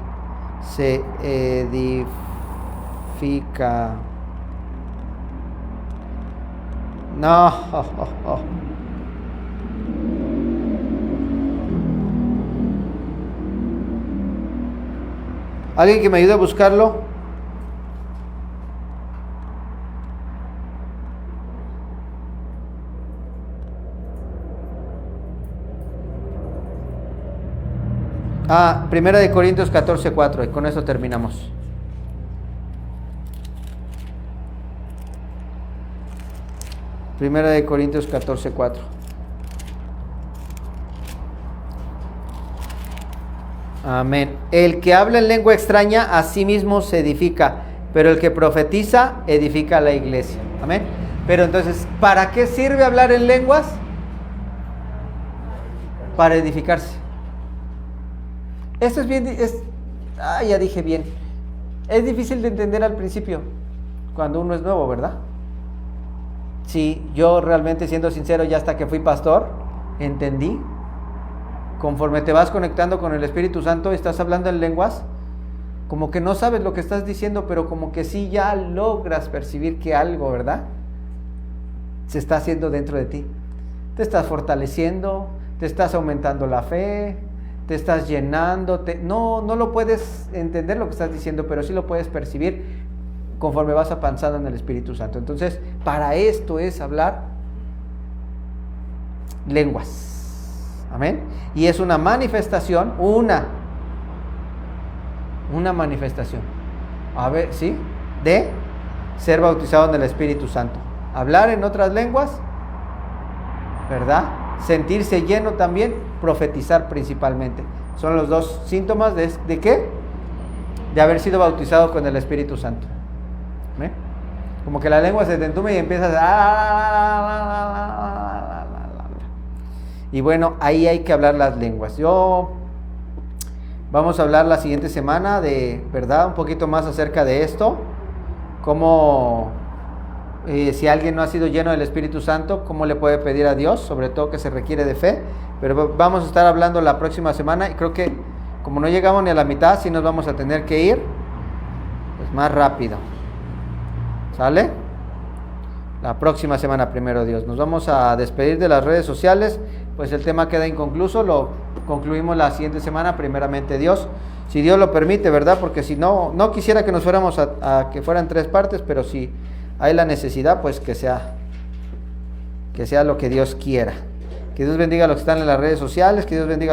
se edifica. No. ¿Alguien que me ayude a buscarlo? Primera de Corintios 14:4, y con eso terminamos. Primera de Corintios 14:4. Amén. El que habla en lengua extraña a sí mismo se edifica, pero el que profetiza edifica a la iglesia. Amén. Pero entonces, ¿para qué sirve hablar en lenguas? Para edificarse. Esto es bien, ya dije bien. Es difícil de entender al principio, cuando uno es nuevo, ¿verdad? Sí, yo realmente, siendo sincero, ya hasta que fui pastor, entendí. Conforme te vas conectando con el Espíritu Santo, estás hablando en lenguas, como que no sabes lo que estás diciendo, pero como que sí ya logras percibir que algo, ¿verdad?, se está haciendo dentro de ti. Te estás fortaleciendo, te estás aumentando la fe, te estás llenando, no lo puedes entender lo que estás diciendo, pero sí lo puedes percibir conforme vas avanzando en el Espíritu Santo. Entonces, para esto es hablar lenguas. Amén. Y es una manifestación, una manifestación, ¿sí?, de ser bautizado en el Espíritu Santo. Hablar en otras lenguas, ¿verdad? Sentirse lleno también, profetizar principalmente. Son los dos síntomas ¿de qué? De haber sido bautizado con el Espíritu Santo. ¿Ve? Como que la lengua se te entume y empiezas y bueno, ahí hay que hablar las lenguas. Vamos a hablar la siguiente semana ¿verdad?, un poquito más acerca de esto. Cómo, si alguien no ha sido lleno del Espíritu Santo, cómo le puede pedir a Dios, sobre todo que se requiere de fe. Pero vamos a estar hablando la próxima semana, y creo que como no llegamos ni a la mitad, sí nos vamos a tener que ir pues más rápido. ¿Sale? La próxima semana, primero Dios. Nos vamos a despedir de las redes sociales, pues el tema queda inconcluso, lo concluimos la siguiente semana, primeramente Dios, si Dios lo permite, ¿verdad? Porque si no quisiera que nos fuéramos a que fueran 3 partes, pero si hay la necesidad, pues que sea lo que Dios quiera. Que Dios bendiga a los que están en las redes sociales, que Dios bendiga a